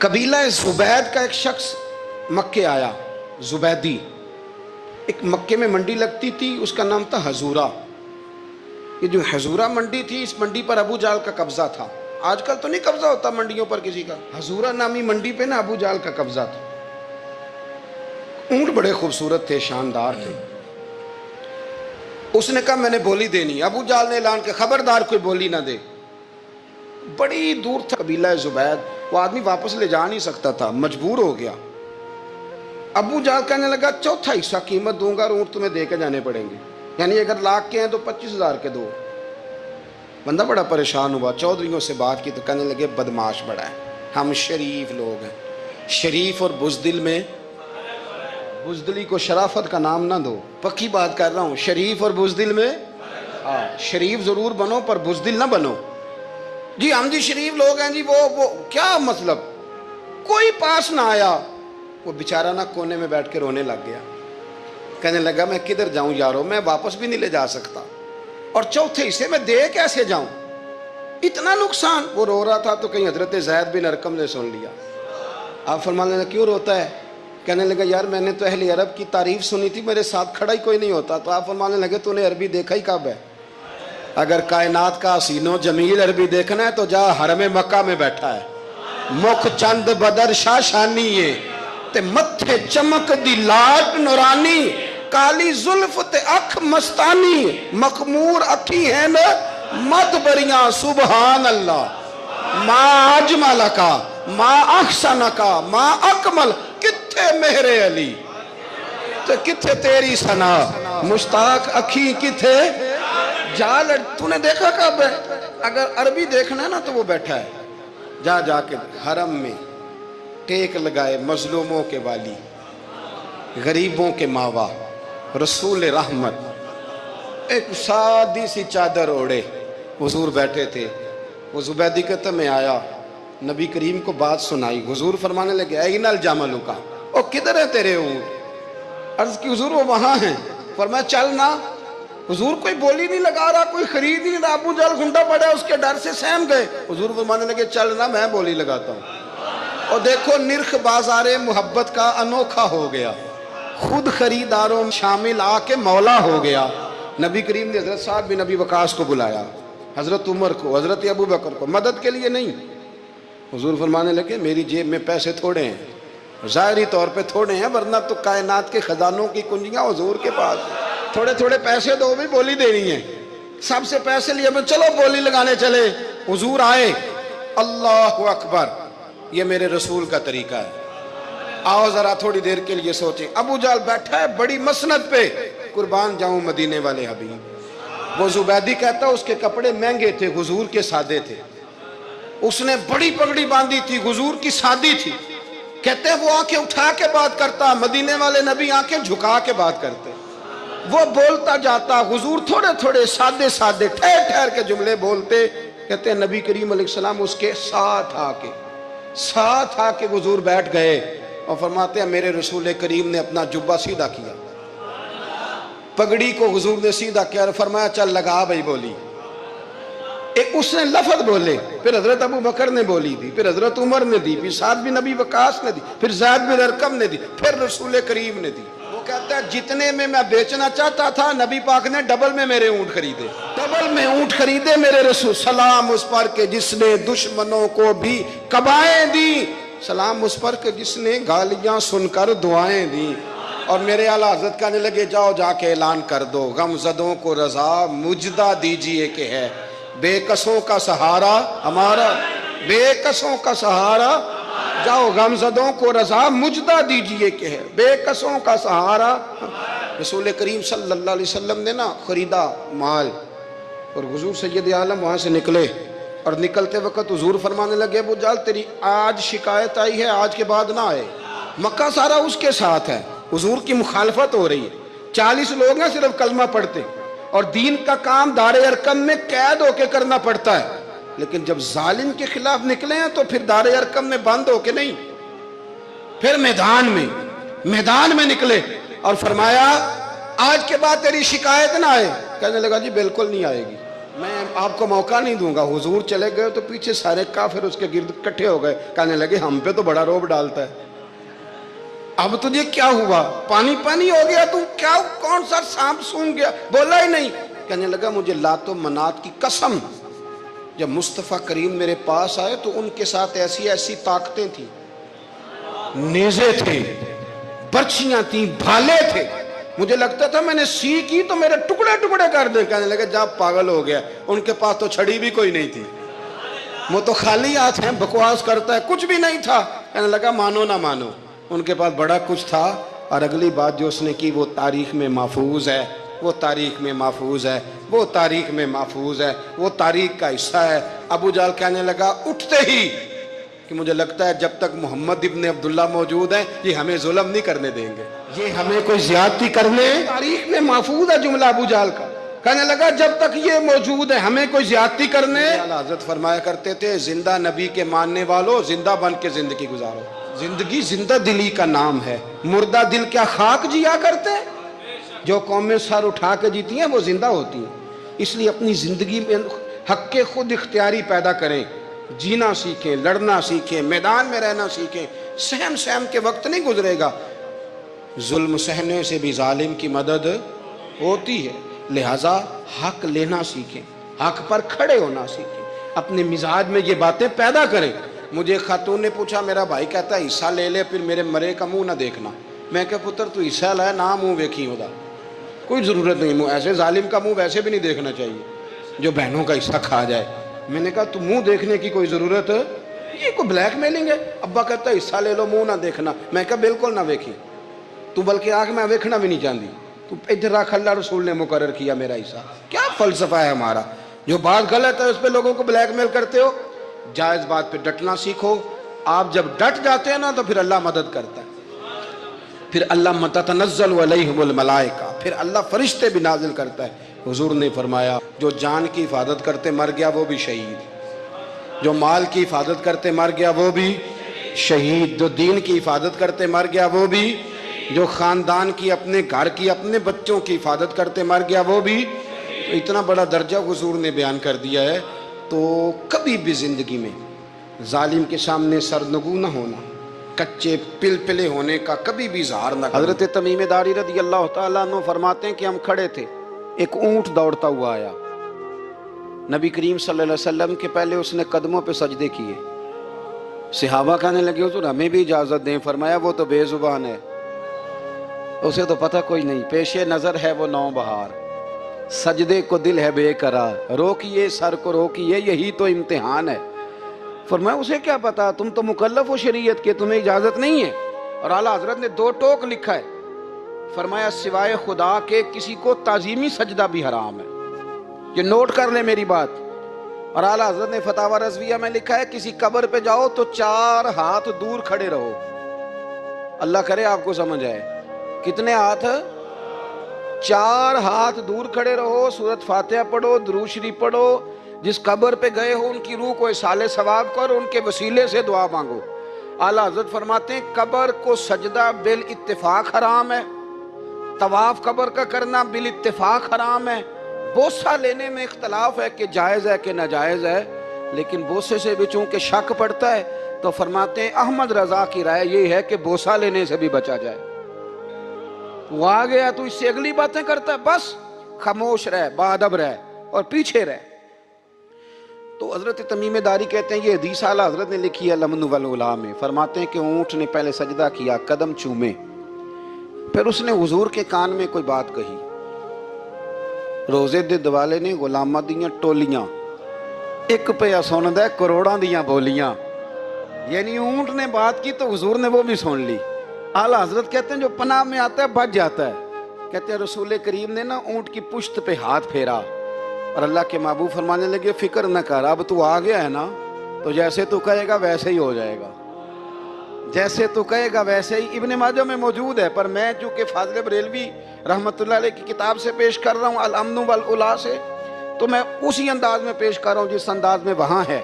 قبیلہ زبید کا ایک شخص مکے آیا، زبیدی۔ ایک مکے میں منڈی لگتی تھی، اس کا نام تھا حضورہ۔ یہ جو حضورہ منڈی تھی، اس منڈی پر ابو جہل کا قبضہ تھا۔ آج کل تو نہیں قبضہ ہوتا منڈیوں پر کسی کا، حضورہ نامی منڈی پہ نا ابو جہل کا قبضہ تھا۔ اونٹ بڑے خوبصورت تھے، شاندار تھے۔ اس نے کہا میں نے بولی دینی۔ ابو جہل نے اعلان کیا خبردار کوئی بولی نہ دے۔ بڑی دور تھا قبیلہ زبید، وہ آدمی واپس لے جا نہیں سکتا تھا، مجبور ہو گیا۔ ابو جہل کہنے لگا چوتھا حصہ قیمت دوں گا اور اونٹ تمہیں دے کے جانے پڑیں گے، یعنی اگر لاکھ کے ہیں تو 25,000 کے دو۔ بندہ بڑا پریشان ہوا، چودھریوں سے بات کی تو کہنے لگے بدماش بڑا ہے، ہم شریف لوگ ہیں، شریف اور بزدل میں، بزدلی کو شرافت کا نام نہ دو، پکی بات کر رہا ہوں، شریف اور بزدل میں شریف ضرور بنو پر بزدل نہ بنو۔ جی ہم جی شریف لوگ ہیں جی، وہ کیا مطلب؟ کوئی پاس نہ آیا، وہ بیچارہ نہ کونے میں بیٹھ کے رونے لگ گیا، کہنے لگا میں کدھر جاؤں یارو، میں واپس بھی نہیں لے جا سکتا، اور چوتھے حصے میں دے کیسے جاؤں، اتنا نقصان۔ وہ رو رہا تھا تو کہیں حضرت زید بن ارقم نے سن لیا۔ آپ فرمانے لگے کیوں روتا ہے؟ کہنے لگا یار میں نے تو اہل عرب کی تعریف سنی تھی، میرے ساتھ کھڑا ہی کوئی نہیں ہوتا۔ تو آپ فرمانے لگے تو نے عربی دیکھا ہی کب ہے؟ اگر کائنات کا حسین و جمیل عربی دیکھنا ہے تو جا حرم مکہ میں بیٹھا ہے، مکھ چند بدر شاہ شانی ہے تے متھے چمک دی لاٹ نورانی، کالی زلف تے اکھ مستانی، مخمور اکھی ہیں نا مت بریاں سبحان اللہ، ما اجمل کا ما احسن کا ما اکمل، کتھے مہر علی تے کتھے تیری ثنا، مشتاق اکھی کتھے جال۔ تو نے دیکھا کب ہے؟ اگر عربی دیکھنا ہے نا تو وہ بیٹھا ہے، جا جا کے حرم میں ٹیک لگائے، مظلوموں کے والی، غریبوں کے ماوا، رسول رحمت، ایک سادی سی چادر اوڑے حضور بیٹھے تھے۔ وہ زبیدی کہتا میں آیا، نبی کریم کو بات سنائی، حضور فرمانے لگے این الجمل کا، او کدھر ہے تیرے اونٹ؟ عرض کی حضور وہ وہاں ہیں۔ فرمایا چل نہ۔ حضور کوئی بولی نہیں لگا رہا، کوئی خرید نہیں رہا، ابو جہل گھنٹا پڑا اس کے ڈر سے سہم گئے۔ حضور فرمانے لگے چل نہ، میں بولی لگاتا ہوں۔ اور دیکھو نرخ بازار محبت کا انوکھا ہو گیا، خود خریداروں شامل آ کے مولا ہو گیا۔ نبی کریم نے حضرت سعد بن ابی وقاص کو بلایا، حضرت عمر کو، حضرت ابو بکر کو، مدد کے لیے نہیں۔ حضور فرمانے لگے میری جیب میں پیسے تھوڑے ہیں، ظاہری طور پہ تھوڑے ہیں، ورنہ تو کائنات کے خزانوں کی کنجیاں حضور کے پاس، تھوڑے تھوڑے پیسے دو بھی بولی دینی ہے۔ سب سے پیسے لیے چلو بولی لگانے چلے۔ حضور آئے، اللہ اکبر، یہ میرے رسول کا طریقہ ہے، آؤ ذرا تھوڑی دیر کے لیے سوچیں۔ ابو جہل بیٹھا ہے بڑی مسند پہ، قربان جاؤں مدینے والے حبیب۔ وہ زبیدی کہتا اس کے کپڑے مہنگے تھے، حضور کے سادے تھے، اس نے بڑی پگڑی باندھی تھی، حضور کی سادی تھی۔ کہتے ہیں وہ آنکھیں اٹھا کے بات کرتا، مدینے والے نبی آنکھیں جھکا کے بات کرتے۔ وہ بولتا جاتا، حضور تھوڑے تھوڑے سادے سادے ٹھہر ٹھہر کے جملے بولتے۔ کہتے ہیں نبی کریم علیہ السلام اس کے ساتھ آ کے حضور بیٹھ گئے اور فرماتے ہیں میرے رسول کریم نے اپنا جبہ سیدھا کیا، پگڑی کو حضور نے سیدھا کیا اور فرمایا چل لگا بھائی بولی۔ ایک اس نے لفظ بولے، پھر حضرت ابو بکر نے بولی دی، پھر حضرت عمر نے دی، پھر سعد بن ابی وقاص نے دی، پھر زید بن ارقم نے دی، پھر رسول کریم نے دی۔ وہ کہتا ہے جتنے میں بیچنا چاہتا تھا نبی پاک نے ڈبل میں میرے اونٹ خریدے، ڈبل میں اونٹ خریدے میرے رسول۔ سلام اس پر کہ جس نے دشمنوں کو بھی قبائیں دی، سلام اس پر کہ جس نے گالیاں سن کر دعائیں دی۔ اور میرے اعلیٰ حضرت کہنے لگے جاؤ جا کے اعلان کر دو، غم زدوں کو رضا مجدہ دیجئے کہ ہے بے کسوں کا سہارا ہمارا، بے کسوں کا سہارا، جاؤ غم زدوں کو رضا مجدہ دیجئے کہ ہے بے کسوں کا سہارا۔ رسول کریم صلی اللہ علیہ وسلم نے نا خریدا مال، اور حضور سید عالم وہاں سے نکلے، اور نکلتے وقت حضور فرمانے لگے ابو جہل تیری آج شکایت آئی ہے، آج کے بعد نہ آئے، مکہ سارا اس کے ساتھ ہے، حضور کی مخالفت ہو رہی ہے، 40 لوگ ہیں صرف کلمہ پڑھتے، اور دین کا کام دار ارقم میں قید ہو کے کرنا پڑتا ہے، لیکن جب ظالم کے خلاف نکلے ہیں تو پھر دار ارقم میں بند ہو کے نہیں، پھر میدان میں نکلے اور فرمایا آج کے بعد تیری شکایت نہ آئے۔ کہنے لگا جی بالکل نہیں آئے گی، آپ کو موقع نہیں دوں گا. حضور چلے گئے تو پیچھے سارے کافر اس کے گرد اکٹھے ہو گئے, کہنے لگے ہم پہ تو بڑا روب ڈالتا ہے, اب تجھے کیا ہوا, پانی پانی ہو گیا, تو کیا کون سا سانپ سونگ گیا, بولا ہی نہیں. کہنے لگا مجھے لات و منات کی قسم, جب مصطفیٰ کریم میرے پاس آئے تو ان کے ساتھ ایسی ایسی طاقتیں تھیں, نیزے تھے, برچیاں تھیں, بھالے تھے, مجھے لگتا تھا میں نے سی کی تو میرے ٹکڑے ٹکڑے کر دیں. کہنے لگے جا پاگل ہو گیا, ان کے پاس تو چھڑی بھی کوئی نہیں تھی, وہ تو خالی ہاتھ ہیں, بکواس کرتا ہے, کچھ بھی نہیں تھا. کہنے لگا مانو نہ مانو, ان کے پاس بڑا کچھ تھا. اور اگلی بات جو اس نے کی وہ تاریخ میں محفوظ ہے, وہ تاریخ میں محفوظ ہے, وہ تاریخ میں محفوظ ہے, وہ تاریخ کا حصہ ہے. ابو جہل کہنے لگا اٹھتے ہی کہ مجھے لگتا ہے جب تک محمد ابن عبداللہ موجود ہیں یہ ہمیں ظلم نہیں کرنے دیں گے, یہ ہمیں کوئی زیادتی کرنے, تاریخ میں محفوظ ہے جملہ ابو جہل کا. کہنے لگا جب تک یہ موجود ہے ہمیں کوئی زیادتی کرنے. حضرت فرمایا کرتے تھے زندہ نبی کے ماننے والوں زندہ بن کے زندگی گزارو. زندگی زندہ دلی کا نام ہے, مردہ دل کیا خاک جیا کرتے. جو قومیں سر اٹھا کے جیتی ہیں وہ زندہ ہوتی ہیں. اس لیے اپنی زندگی میں حق کے خود اختیاری پیدا کریں, جینا سیکھیں, لڑنا سیکھیں, میدان میں رہنا سیکھیں. سہم سہم کے وقت نہیں گزرے گا, ظلم سہنے سے بھی ظالم کی مدد ہوتی ہے. لہٰذا حق لینا سیکھیں, حق پر کھڑے ہونا سیکھیں, اپنے مزاج میں یہ باتیں پیدا کریں. مجھے خاتون نے پوچھا, میرا بھائی کہتا ہے حصہ لے لے پھر میرے مرے کا منہ نہ دیکھنا. میں کہا پتر تو حصہ لائے نہ منہ ویکھی ہوتا, کوئی ضرورت نہیں, منہ ایسے ظالم کا منہ ویسے بھی نہیں دیکھنا چاہیے جو بہنوں کا حصہ کھا جائے. میں نے کہا تو منہ دیکھنے کی کوئی ضرورت, یہ کوئی بلیک میلنگ ہے. ابا کہتا ہے حصہ لے لو منہ نہ دیکھنا. میں کہا بالکل نہ ویکھی, تو بلکہ آنکھ میں ویکھنا بھی نہیں چاہتی, تو ادھر رکھ, اللہ رسول نے مقرر کیا میرا حصہ. کیا فلسفہ ہے ہمارا, جو بات غلط ہے اس پہ لوگوں کو بلیک میل کرتے ہو. جائز بات پہ ڈٹنا سیکھو. آپ جب ڈٹ جاتے ہیں نا تو پھر اللہ مدد کرتا ہے, پھر اللہ تتنزل علیہم الملائکہ, پھر اللہ فرشتے بھی نازل کرتا ہے. حضور نے فرمایا جو جان کی حفاظت کرتے مر گیا وہ بھی شہید, جو مال کی حفاظت کرتے مر گیا وہ بھی شہید, جو دین کی حفاظت کرتے مر گیا وہ بھی, جو خاندان کی, اپنے گھر کی, اپنے بچوں کی حفاظت کرتے مر گیا وہ بھی. اتنا بڑا درجہ حضور نے بیان کر دیا ہے. تو کبھی بھی زندگی میں ظالم کے سامنے سرنگو نہ ہونا, کچے پلپلے ہونے کا کبھی بھی اظہار نہ کرنا. حضرت تمیم داری رضی اللہ تعالیٰ عنہ فرماتے ہیں کہ ہم کھڑے تھے, ایک اونٹ دوڑتا ہوا آیا, نبی کریم صلی اللہ علیہ وسلم کے پہلے اس نے قدموں پہ سجدے کیے. صحابہ کہنے لگے حضور ہمیں بھی اجازت دیں. فرمایا وہ تو بے زبان ہے, اسے تو پتہ کوئی نہیں, پیش نظر ہے وہ نو بہار, سجدے کو دل ہے بے قرار, روکیے سر کو روکیے یہی تو امتحان ہے. فرمایا اسے کیا پتا, تم تو مکلف ہو شریعت کے, تمہیں اجازت نہیں ہے. اور اعلیٰ حضرت نے 2 ٹوک لکھا ہے, فرمایا سوائے خدا کے کسی کو تعظیمی سجدہ بھی حرام ہے. یہ نوٹ کر لیں میری بات. اور اعلیٰ حضرت نے فتاوی رضویہ میں لکھا ہے کسی قبر پہ جاؤ تو 4 ہاتھ دور کھڑے رہو. اللہ کرے آپ کو سمجھ آئے, کتنے ہاتھ, 4 ہاتھ دور کھڑے رہو, سورۃ فاتحہ پڑھو, درود شریف پڑھو, جس قبر پہ گئے ہو ان کی روح کو اصال ثواب کرو, ان کے وسیلے سے دعا مانگو. اعلیٰ حضرت فرماتے ہیں قبر کو سجدہ بالاتفاق حرام ہے, طواف قبر کا کرنا بالاتفاق حرام ہے. بوسہ لینے میں اختلاف ہے کہ جائز ہے کہ ناجائز ہے, لیکن بوسے سے بھی چونکہ شک پڑتا ہے تو فرماتے ہیں احمد رضا کی رائے یہ ہے کہ بوسہ لینے سے بھی بچا جائے. وہ آ گیا تو اس سے اگلی باتیں کرتا ہے, بس خاموش رہ, باادب رہ اور پیچھے رہ. تو حضرت تمیم داری کہتے ہیں یہ حدیث اعلیٰ حضرت نے لکھی ہے لمن والعلا میں. فرماتے ہیں کہ اونٹ نے پہلے سجدہ کیا, قدم چومے, پھر اس نے حضور کے کان میں کوئی بات کہی. روزے دے دوالے نے غلامہ دیاں ٹولیاں, ایک پیا سن دے کروڑاں دیاں بولیاں. یعنی اونٹ نے بات کی تو حضور نے وہ بھی سن لی. اعلیٰ حضرت کہتے ہیں جو پناہ میں آتا ہے بچ جاتا ہے. کہتے ہیں رسول کریم نے نا اونٹ کی پشت پہ ہاتھ پھیرا اور اللہ کے محبوب فرمانے لگے فکر نہ کر, اب تو آ گیا ہے نا تو جیسے تو کہے گا ویسے ہی ہو جائے گا, جیسے تو کہے گا ویسے ہی. ابن ماجہ میں موجود ہے, پر میں چونکہ فاضل بریلوی رحمۃ اللہ علیہ کی کتاب سے پیش کر رہا ہوں الامن والعلا سے, تو میں اسی انداز میں پیش کر رہا ہوں جس انداز میں وہاں ہے.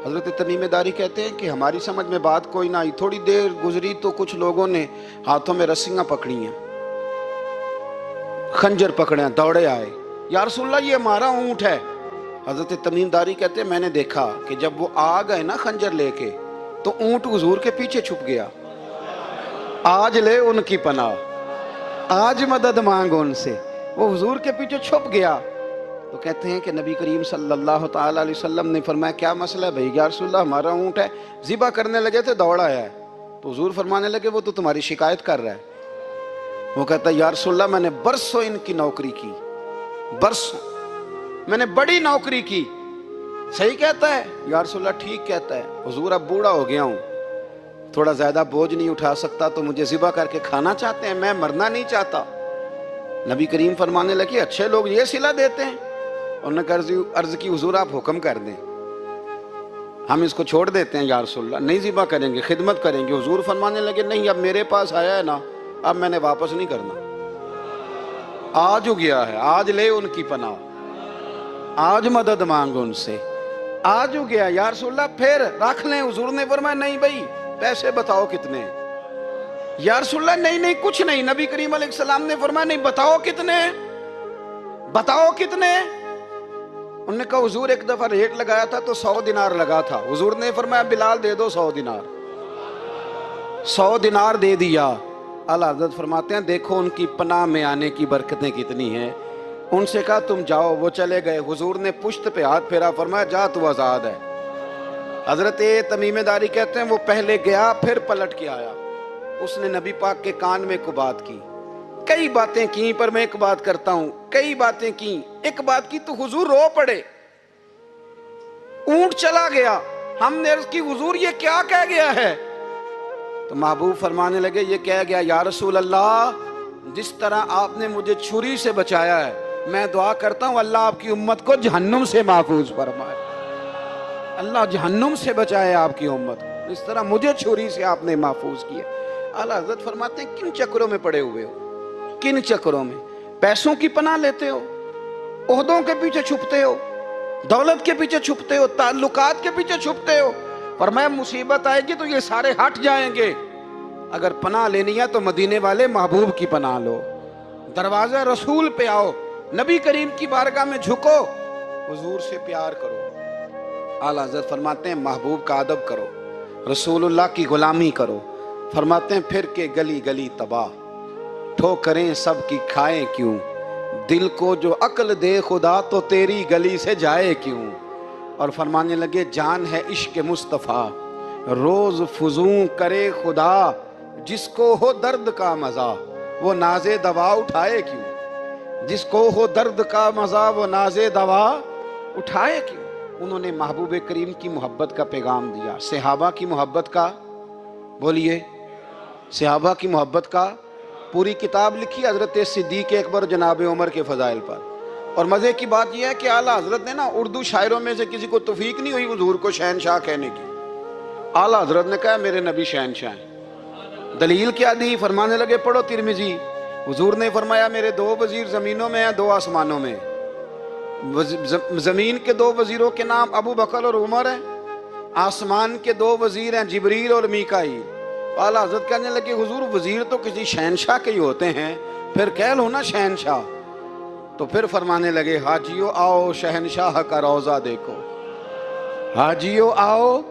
حضرت تمیم داری کہتے ہیں کہ ہماری سمجھ میں بات کوئی نہ آئی. تھوڑی دیر گزری تو کچھ لوگوں نے ہاتھوں میں رسیاں پکڑی ہیں, خنجر پکڑے ہیں, دوڑے آئے, یا رسول اللہ یہ ہمارا اونٹ ہے. حضرت تمیم داری کہتے ہیں میں نے دیکھا کہ جب وہ آ گئے نا خنجر لے کے تو اونٹ حضور کے پیچھے چھپ گیا. آج لے ان کی پناہ، آج مدد مانگ ان سے. وہ حضور کے پیچھے چھپ گیا. تو کہتے ہیں کہ نبی کریم صلی اللہ تعالیٰ علیہ وسلم نے فرمایا کیا مسئلہ ہے بھائی؟ یا رسول اللہ ہمارا اونٹ ہے. ذبح کرنے لگے تھے دوڑ آیا ہے. تو حضور فرمانے لگے وہ تو تمہاری شکایت کر رہا ہے. وہ کہتا ہے یا رسول اللہ میں نے برسوں ان کی نوکری کی، برسوں میں نے بڑی نوکری کی. صحیح کہتا ہے یا رسول اللہ؟ ٹھیک کہتا ہے. حضور اب بوڑھا ہو گیا ہوں، تھوڑا زیادہ بوجھ نہیں اٹھا سکتا، تو مجھے ذبح کر کے کھانا چاہتے ہیں، میں مرنا نہیں چاہتا. نبی کریم فرمانے لگے اچھے لوگ یہ صلہ دیتے ہیں. انہوں نے عرض کی حضور آپ حکم کر دیں، ہم اس کو چھوڑ دیتے ہیں یا رسول اللہ، نہیں ذبح کریں گے، خدمت کریں گے. حضور فرمانے لگے نہیں، اب میرے پاس آیا ہے نا، اب میں نے واپس نہیں کرنا. آج ہو گیا ہے، آج لے ان کی پناہ، آج مدد مانگ ان سے. آج ہو گیا یا رسول اللہ پھر رکھ لیں. حضور نے فرمایا نہیں بھائی پیسے بتاؤ کتنے ہیں. یا رسول اللہ نہیں نہیں کچھ نہیں. نبی کریم علیہ السلام نے فرمایا نہیں بتاؤ کتنے، بتاؤ کتنے. انہوں نے کہا حضور ایک دفعہ ریٹ لگایا تھا تو 100 دینار لگا تھا. حضور نے فرمایا بلال دے دو 100 دینار. 100 دینار دے دیا. اعلیٰ حضرت فرماتے ہیں دیکھو ان کی پناہ میں آنے کی برکتیں کتنی ہیں. ان سے کہا تم جاؤ، وہ چلے گئے. حضور نے پشت پہ ہاتھ پھیرا، فرمایا جا تو آزاد ہے. حضرت تمیم داری کہتے ہیں وہ پہلے گیا پھر پلٹ کے آیا. اس نے نبی پاک کے کان میں کو بات کی، کئی باتیں کی، پر میں ایک بات کرتا ہوں، کئی باتیں کی، ایک بات کی تو حضور رو پڑے. اونٹ چلا گیا. ہم نے عرض کی حضور یہ کیا کہہ گیا ہے؟ تو محبوب فرمانے لگے یہ کہہ گیا یا رسول اللہ جس طرح آپ نے مجھے چھری سے بچایا ہے، میں دعا کرتا ہوں اللہ آپ کی امت کو جہنم سے محفوظ فرمائے. اللہ جہنم سے بچائے آپ کی امت کو، اس طرح مجھے چھری سے آپ نے محفوظ کیا. اعلیٰ حضرت فرماتے ہیں کن چکروں میں پڑے ہوئے ہو، کن چکروں میں؟ پیسوں کی پناہ لیتے ہو، عہدوں کے پیچھے چھپتے ہو، دولت کے پیچھے چھپتے ہو، تعلقات کے پیچھے چھپتے ہو. فرمایا مصیبت آئے گی تو یہ سارے ہٹ جائیں گے. اگر پناہ لینی ہے تو مدینے والے محبوب کی پناہ لو، دروازہ رسول پہ آؤ، نبی کریم کی بارگاہ میں جھکو، حضور سے پیار کرو. اعلیٰ حضرت فرماتے ہیں محبوب کا ادب کرو، رسول اللہ کی غلامی کرو. فرماتے ہیں پھر کے گلی گلی تباہ، ٹھوکریں سب کی کھائیں کیوں، دل کو جو عقل دے خدا تو تیری گلی سے جائے کیوں. اور فرمانے لگے جان ہے عشق مصطفیٰ، روز فزوں کرے خدا، جس کو ہو درد کا مزہ وہ ناز دوا اٹھائے کیوں. جس کو ہو درد کا مزہ وہ ناز دوا اٹھائے کیوں. انہوں نے محبوب کریم کی محبت کا پیغام دیا، صحابہ کی محبت کا، بولیے صحابہ کی محبت کا. پوری کتاب لکھی حضرت صدیق اکبر جناب عمر کے فضائل پر. اور مزے کی بات یہ ہے کہ اعلیٰ حضرت نے نا اردو شاعروں میں سے کسی کو توفیق نہیں ہوئی حضور کو شہنشاہ کہنے کی. اعلیٰ حضرت نے کہا میرے نبی شہنشاہ ہیں. دلیل کیا دی؟ فرمانے لگے پڑھو ترمذی. حضور نے فرمایا میرے 2 وزیر زمینوں میں ہیں، 2 آسمانوں میں. زمین کے 2 وزیروں کے نام ابو بکر اور عمر ہیں، آسمان کے 2 وزیر ہیں جبریل اور میکائیل. اعلیٰ حضرت کہنے لگے حضور وزیر تو کسی شہنشاہ کے ہی ہوتے ہیں، پھر کہہ لو نا شہنشاہ. تو پھر فرمانے لگے حاجیو آؤ شہنشاہ کا روضہ دیکھو، حاجیو آؤ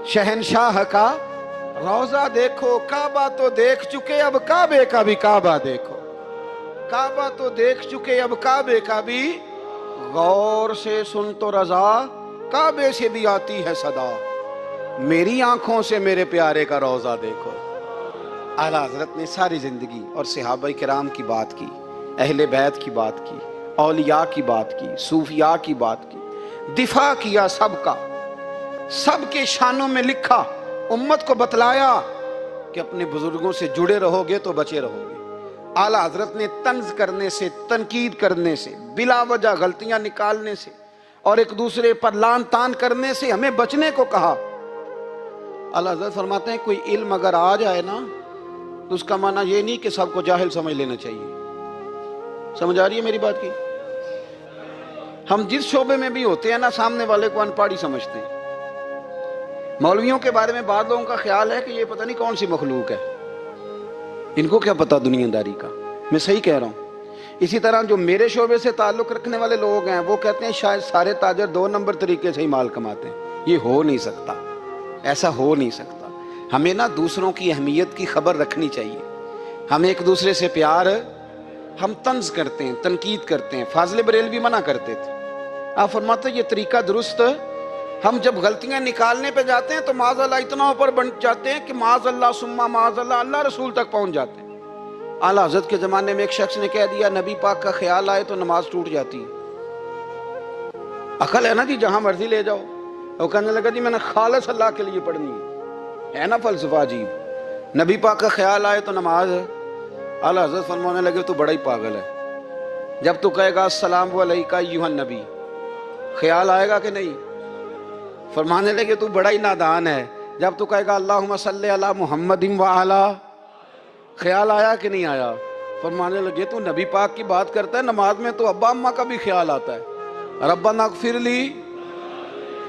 شہنشاہ کا روضہ دیکھو. کعبہ تو دیکھ چکے اب کعبے کا بھی کعبہ دیکھو، کعبہ تو دیکھ چکے اب کعبے کا بھی، غور سے سن تو رضا کعبے سے بھی آتی ہے صدا، میری آنکھوں سے میرے پیارے کا روضہ دیکھو. اعلیٰ حضرت نے ساری زندگی اور صحابہ کرام کی بات کی، اہل بیت کی بات کی، اولیاء کی بات کی، صوفیاء کی بات کی، دفاع کیا سب کا، سب کے شانوں میں لکھا، امت کو بتلایا کہ اپنے بزرگوں سے جڑے رہو گے تو بچے رہو گے. اعلیٰ حضرت نے طنز کرنے سے، تنقید کرنے سے، بلا وجہ غلطیاں نکالنے سے اور ایک دوسرے پر لان تان کرنے سے ہمیں بچنے کو کہا. اعلیٰ حضرت فرماتے ہیں کوئی علم اگر آ جائے نا تو اس کا معنی یہ نہیں کہ سب کو جاہل سمجھ لینا چاہیے. سمجھ آ رہی ہے میری بات کی؟ ہم جس شعبے میں بھی ہوتے ہیں نا سامنے والے کو ان پڑھ ہی سمجھتے ہیں. مولویوں کے بارے میں بعض لوگوں کا خیال ہے کہ یہ پتہ نہیں کون سی مخلوق ہے، ان کو کیا پتا دنیا داری کا. میں صحیح کہہ رہا ہوں. اسی طرح جو میرے شعبے سے تعلق رکھنے والے لوگ ہیں وہ کہتے ہیں شاید سارے تاجر 2 نمبر طریقے سے ہی مال کماتے ہیں. یہ ہو نہیں سکتا، ایسا ہو نہیں سکتا. ہمیں نا دوسروں کی اہمیت کی خبر رکھنی چاہیے. ہم ایک دوسرے سے پیار، ہم طنز کرتے ہیں، تنقید کرتے ہیں. فاضل بریلوی منع کرتے تھے. آپ فرماتے یہ طریقہ درست. ہم جب غلطیاں نکالنے پہ جاتے ہیں تو معاذ اللہ اتنا اوپر بن جاتے ہیں کہ معاذ اللہ ثم معاذ اللہ اللہ رسول تک پہنچ جاتے ہیں. اعلیٰ حضرت کے زمانے میں ایک شخص نے کہہ دیا نبی پاک کا خیال آئے تو نماز ٹوٹ جاتی ہے. عقل ہے نا جی، جہاں مرضی لے جاؤ. وہ کہنے لگا جی میں نے خالص اللہ کے لیے پڑھنی ہے نا فلسفہ عجیب. نبی پاک کا خیال آئے تو نماز. اعلیٰ حضرت فرمانے لگے تو بڑا ہی پاگل ہے. جب تو کہے گا السلام علیکہ ایھا النبی، خیال آئے گا کہ نہیں؟ فرمانے لگے تو بڑا ہی نادان ہے. جب تو کہے گا اللہم صلی علی محمد وعلی، خیال آیا کہ نہیں آیا؟ فرمانے لگے تو نبی پاک کی بات کرتا ہے، نماز میں تو ابا اماں کا بھی خیال آتا ہے. ربنا اغفر لی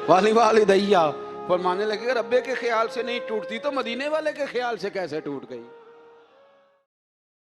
ولوالدیّ. فرمانے لگے ربے کے خیال سے نہیں ٹوٹتی تو مدینے والے کے خیال سے کیسے ٹوٹ گئی؟